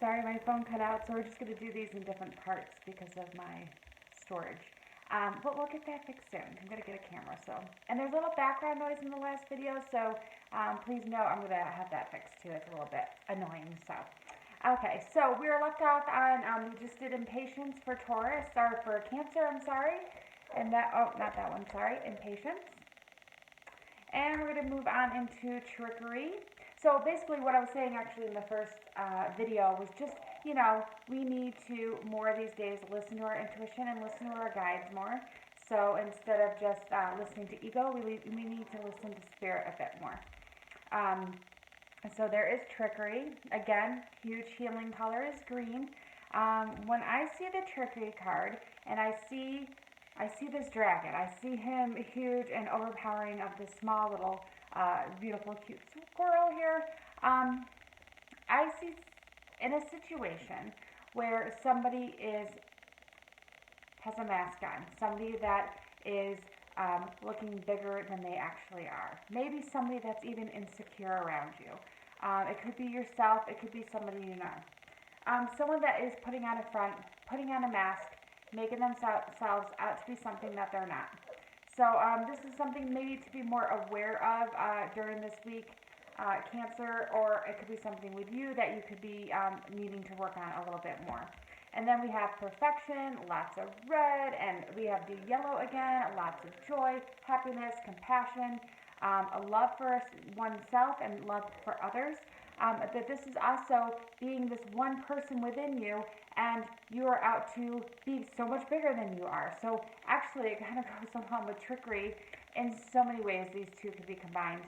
Sorry, my phone cut out, so we're just going to do these in different parts because of my storage. But we'll get that fixed soon. I'm going to get a camera, so. And there's a little background noise in the last video, so please know I'm going to have that fixed too. It's a little bit annoying, so. Okay, so we were left off on, we just did impatience for Taurus, or for Cancer, I'm sorry. And that, oh, not that one, sorry, impatience. And we're going to move on into trickery. So basically what I was saying actually in the first video was just, you know, we need to more these days listen to our intuition and listen to our guides more. So instead of just listening to ego, we need to listen to spirit a bit more. So there is trickery. Again, huge healing color is green. When I see the trickery card and I see this dragon, I see him huge and overpowering of this small little beautiful cute squirrel here. I see in a situation where somebody has a mask on, somebody that is looking bigger than they actually are. Maybe somebody that's even insecure around you. It could be yourself, it could be somebody you know. Someone that is putting on a front, putting on a mask, making themselves out to be something that they're not. So this is something maybe to be more aware of during this week, Cancer, or it could be something with you that you could be needing to work on a little bit more. And then we have perfection, lots of red, and we have the yellow again, lots of joy, happiness, compassion, a love for oneself and love for others. That this is also being this one person within you, and you are out to be so much bigger than you are. So actually it kind of goes along with trickery in so many ways. These two could be combined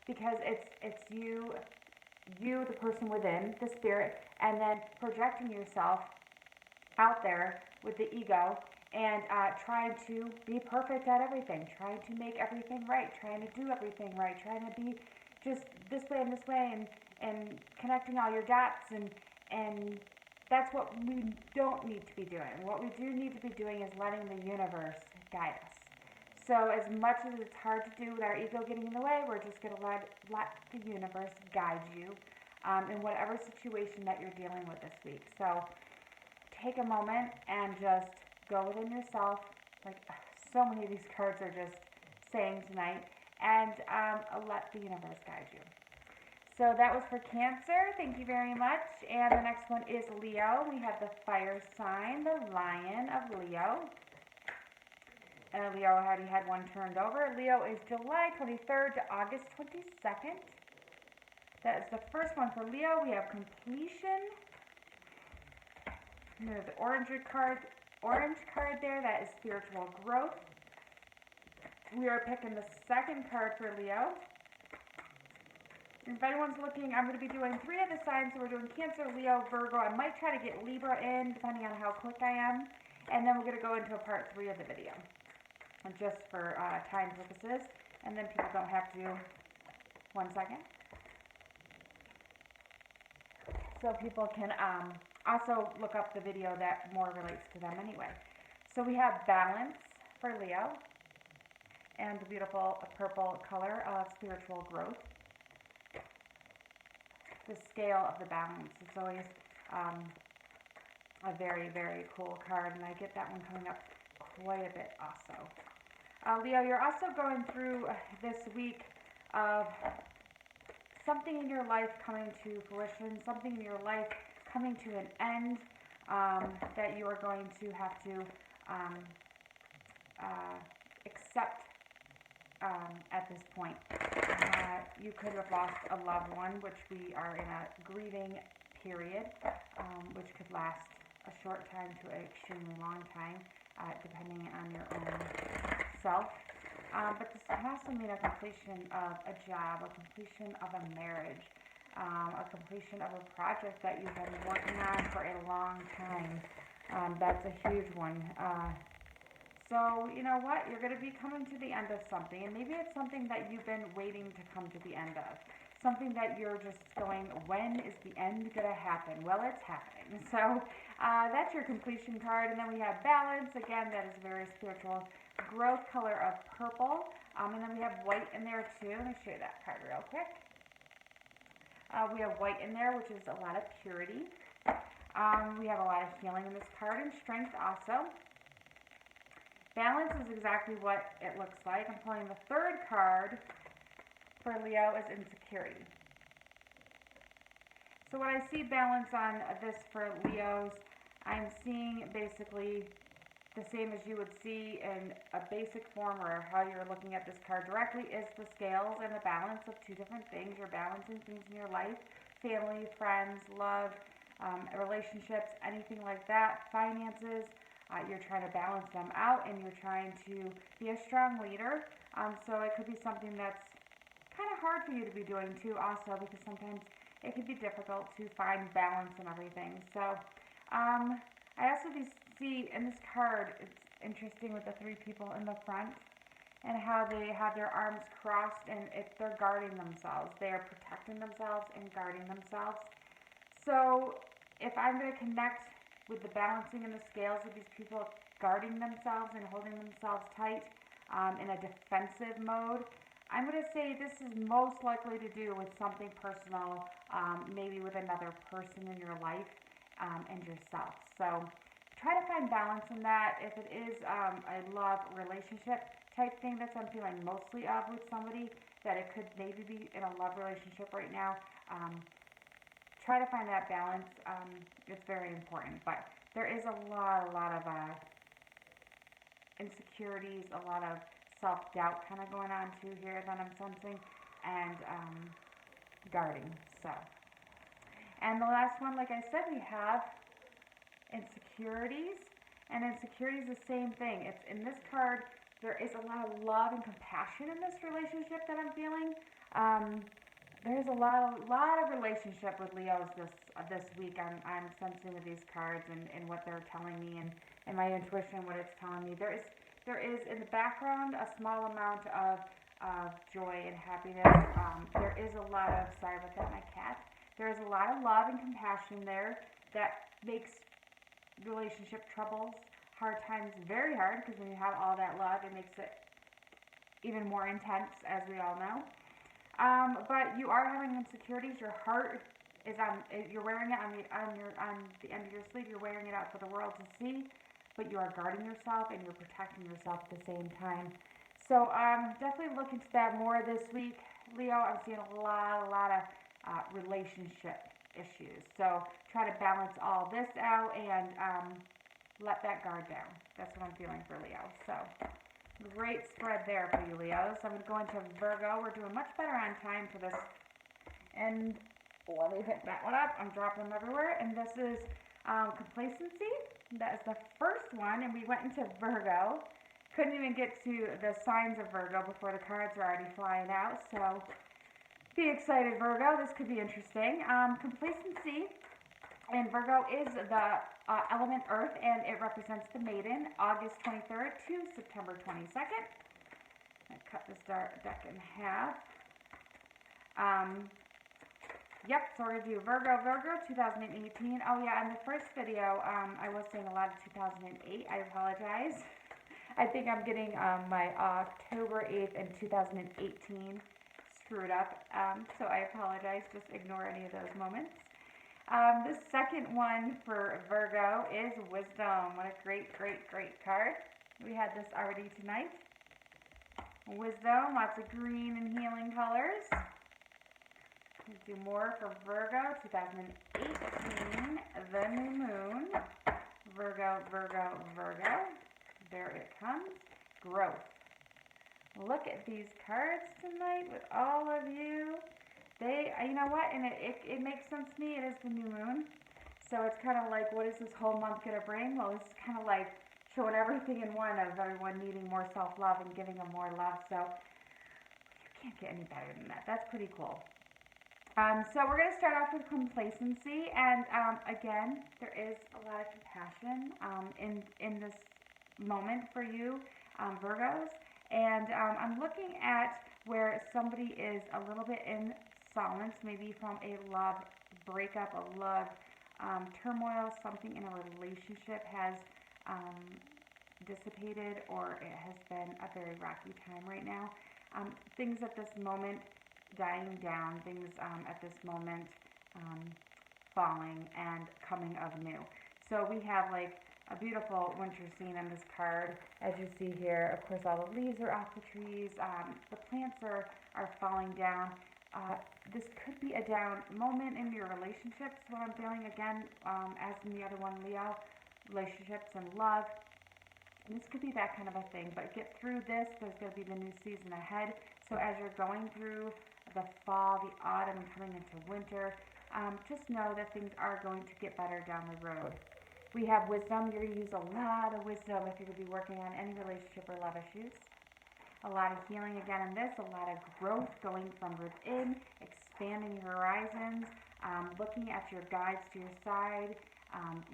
because it's you, the person within, the spirit, and then projecting yourself out there with the ego and trying to be perfect at everything, trying to make everything right, trying to do everything right, trying to be just this way and connecting all your dots, and that's what we don't need to be doing. What we do need to be doing is letting the universe guide us. So as much as it's hard to do with our ego getting in the way, we're just going to let the universe guide you in whatever situation that you're dealing with this week. So take a moment and just go within yourself, like so many of these cards are just saying tonight, and let the universe guide you. So that was for Cancer. Thank you very much. And the next one is Leo. We have the fire sign, the Lion of Leo. And Leo already had one turned over. Leo is July 23rd to August 22nd. That is the first one for Leo. We have completion. There's the orange card there. That is spiritual growth. We are picking the second card for Leo. If anyone's looking, I'm going to be doing 3 of the signs. So we're doing Cancer, Leo, Virgo. I might try to get Libra in, depending on how quick I am. And then we're going to go into a part 3 of the video, just for time purposes. And then people don't have to, 1 second. So people can also look up the video that more relates to them anyway. So we have balance for Leo, and the beautiful purple color of spiritual growth. The scale of the balance is always a very, very cool card, and I get that one coming up quite a bit also. Leo, you're also going through this week of something in your life coming to fruition, something in your life coming to an end that you are going to have to accept at this point. You could have lost a loved one, which we are in a grieving period, which could last a short time to an extremely long time, depending on your own self. But this can also mean a completion of a job, a completion of a marriage, a completion of a project that you've been working on for a long time. That's a huge one. So, you know what? You're going to be coming to the end of something, and maybe it's something that you've been waiting to come to the end of. Something that you're just going, when is the end going to happen? Well, it's happening. So, that's your completion card. And then we have balance. Again, that is a very spiritual growth color of purple. And then we have white in there too. Let me show you that card real quick. We have white in there, which is a lot of purity. We have a lot of healing in this card, and strength also. Balance is exactly what it looks like. I'm pulling the third card for Leo is insecurity. So when I see balance on this for Leos, I'm seeing basically the same as you would see in a basic form, or how you're looking at this card directly, is the scales and the balance of two different things. You're balancing things in your life, family, friends, love, relationships, anything like that, finances. You're trying to balance them out, and you're trying to be a strong leader. So it could be something that's kind of hard for you to be doing too also, because sometimes it can be difficult to find balance and everything. So I also see in this card, it's interesting with the three people in the front and how they have their arms crossed, and they're guarding themselves. They are protecting themselves and guarding themselves. So if I'm going to connect with the balancing and the scales of these people guarding themselves and holding themselves tight in a defensive mode, I'm going to say this is most likely to do with something personal, maybe with another person in your life and yourself. So try to find balance in that. If it is a love relationship type thing that I'm feeling mostly of with somebody, that it could maybe be in a love relationship right now, try to find that balance. It's very important, but there is a lot of insecurities, a lot of self-doubt kind of going on too here that I'm sensing, and guarding. So, and the last one, like I said, we have insecurities, and insecurity is the same thing. It's in this card. There is a lot of love and compassion in this relationship that I'm feeling. There's a lot of relationship with Leos this week. I'm sensing with these cards and what they're telling me, and my intuition, what it's telling me. There is in the background a small amount of joy and happiness. There is a lot of, sorry about that, my cat. There is a lot of love and compassion there that makes relationship troubles, hard times very hard, because when you have all that love, it makes it even more intense, as we all know. But you are having insecurities. Your heart is on. You're wearing it on the end of your sleeve. You're wearing it out for the world to see. But you are guarding yourself and you're protecting yourself at the same time. So definitely look into that more this week, Leo. I'm seeing a lot of relationship issues. So try to balance all this out and let that guard down. That's what I'm feeling for Leo. So. Great spread there for you, Leos. I'm going to go into Virgo. We're doing much better on time for this. And let me pick that one up. I'm dropping them everywhere. And this is complacency. That is the first one. And we went into Virgo. Couldn't even get to the signs of Virgo before the cards are already flying out. So be excited, Virgo. This could be interesting. Complacency. And Virgo is the element Earth, and it represents the maiden, August 23rd to September 22nd. I cut this deck in half. Yep, so we're going to do Virgo, 2018. Oh yeah, in the first video, I was saying a lot of 2008. I apologize. I think I'm getting my October 8th and 2018 screwed up. So I apologize. Just ignore any of those moments. The second one for Virgo is Wisdom. What a great card. We had this already tonight. Wisdom, lots of green and healing colors. Let's do more for Virgo, 2018, the new moon. Virgo. There it comes. Growth. Look at these cards tonight with all of you. You know what, and it makes sense to me. It is the new moon, so it's kind of like, what is this whole month going to bring? Well, this is kind of like showing everything in one, of everyone needing more self-love and giving them more love, so you can't get any better than that. That's pretty cool. So we're going to start off with complacency, and again, there is a lot of compassion in this moment for you, Virgos, and I'm looking at where somebody is a little bit in silence, maybe from a love breakup, a love turmoil, something in a relationship has dissipated, or it has been a very rocky time right now. Things at this moment dying down, things at this moment falling and coming of new. So we have like a beautiful winter scene in this card. As you see here, of course, all the leaves are off the trees. The plants are falling down. This could be a down moment in your relationships, what I'm feeling again, as in the other one, Leo, relationships and love. And this could be that kind of a thing, but get through this. There's going to be the new season ahead. So as you're going through the fall, the autumn, and coming into winter, just know that things are going to get better down the road. We have wisdom. You're going to use a lot of wisdom if you're going to be working on any relationship or love issues. A lot of healing again in this, a lot of growth going from within, expanding your horizons, looking at your guides to your side,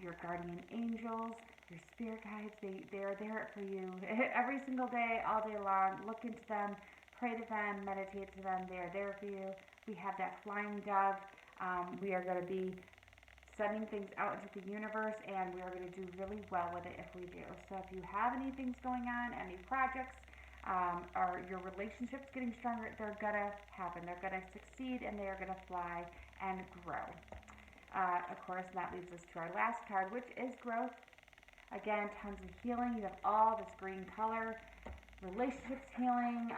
your guardian angels, your spirit guides. They're there for you every single day, all day long. Look into them, pray to them, meditate to them. They're there for you. We have that flying dove. We are going to be sending things out into the universe, and we are going to do really well with it if we do. So if you have any things going on, any projects, or your relationships getting stronger, they're going to happen. They're going to succeed, and they are going to fly and grow. Of course, that leads us to our last card, which is growth. Again, tons of healing. You have all this green color, relationships healing,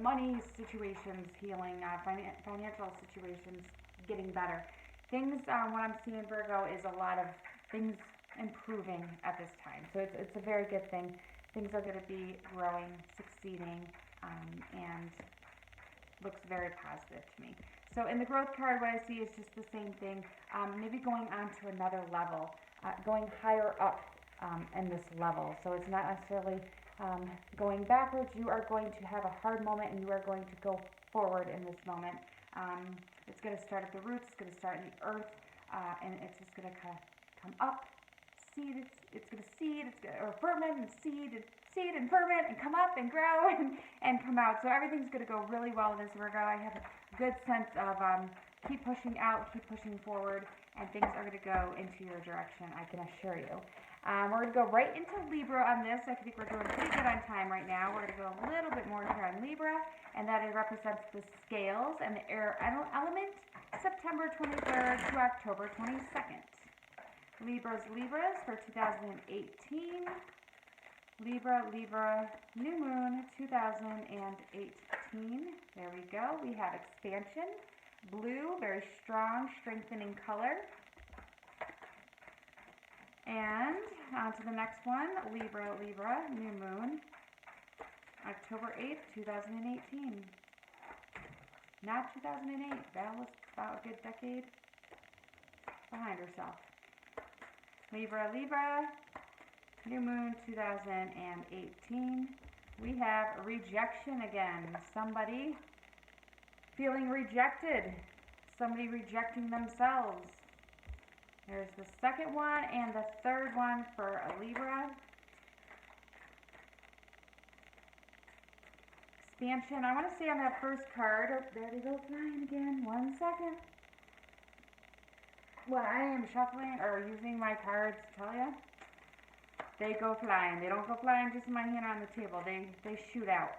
money situations healing, financial situations getting better. Things, what I'm seeing, Virgo, is a lot of things improving at this time. So it's a very good thing. Things are going to be growing, succeeding, and looks very positive to me. So in the growth card, what I see is just the same thing, maybe going on to another level, going higher up in this level. So it's not necessarily going backwards. You are going to have a hard moment, and you are going to go forward in this moment. It's going to start at the roots, it's going to start in the earth, and it's just going to kind of come up, seed, it's going to seed, or ferment and seed and ferment and come up and grow and come out. So everything's going to go really well with this, Virgo. I have a good sense of keep pushing out, keep pushing forward, and things are going to go into your direction, I can assure you. We're going to go right into Libra on this. I think we're doing pretty good on time right now. We're going to go a little bit more here on Libra, and that it represents the scales and the air element, September 23rd to October 22nd. Libras for 2018. Libra, new moon 2018. There we go. We have expansion, blue, very strong, strengthening color. And on to the next one, Libra, new moon, October 8th, 2018. Not 2008. That was about a good decade behind herself. Libra, new moon 2018. We have rejection again. Somebody feeling rejected. Somebody rejecting themselves. There's the second one and the third one for a Libra. Expansion. I want to say on that first card, oh, there they go flying again. 1 second. When I am shuffling or using my cards, tell ya, they go flying. They don't go flying just in my hand on the table. They shoot out.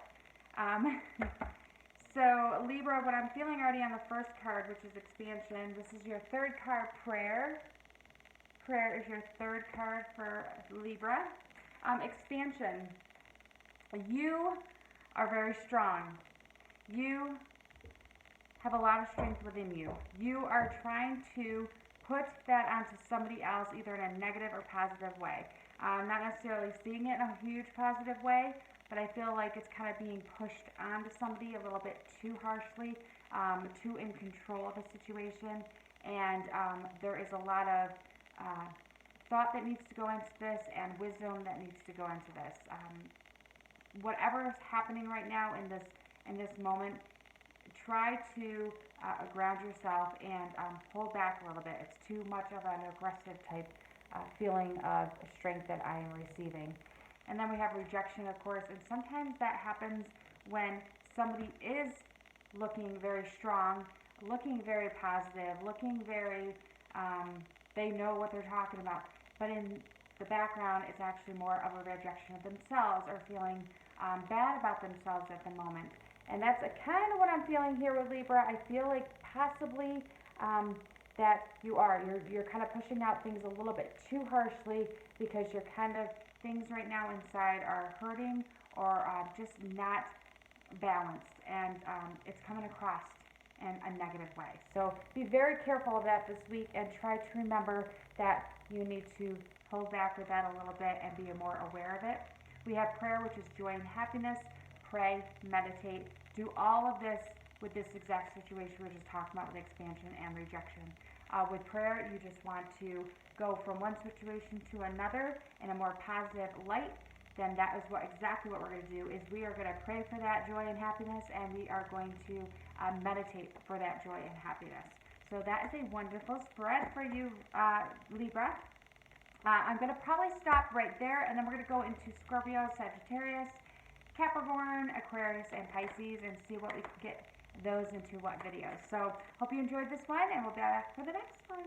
So Libra, what I'm feeling already on the first card, which is expansion, this is your third card, prayer. Prayer is your third card for Libra. Expansion. You are very strong. You have a lot of strength within you. You are trying to put that onto somebody else, either in a negative or positive way. Not necessarily seeing it in a huge positive way, but I feel like it's kind of being pushed onto somebody a little bit too harshly, too in control of a situation, and there is a lot of thought that needs to go into this and wisdom that needs to go into this. Whatever is happening right now in this moment, try to ground yourself and pull back a little bit. It's too much of an aggressive type feeling of strength that I am receiving. And then we have rejection, of course, and sometimes that happens when somebody is looking very strong, looking very positive, looking very, they know what they're talking about, but in the background, it's actually more of a rejection of themselves or feeling bad about themselves at the moment. And that's kind of what I'm feeling here with Libra. I feel like possibly that you're kind of pushing out things a little bit too harshly because you're kind of, things right now inside are hurting or just not balanced, and it's coming across in a negative way. So be very careful of that this week and try to remember that you need to hold back with that a little bit and be more aware of it. We have prayer, which is joy and happiness. Pray, meditate, do all of this with this exact situation we were just talking about with expansion and rejection. With prayer, you just want to go from one situation to another in a more positive light. Then that is exactly what we're going to do, is we are going to pray for that joy and happiness, and we are going to meditate for that joy and happiness. So that is a wonderful spread for you, Libra. I'm going to probably stop right there, and then we're going to go into Scorpio, Sagittarius, Capricorn, Aquarius, and Pisces, and see what we can get those into what videos. So hope you enjoyed this one, and we'll be back for the next one.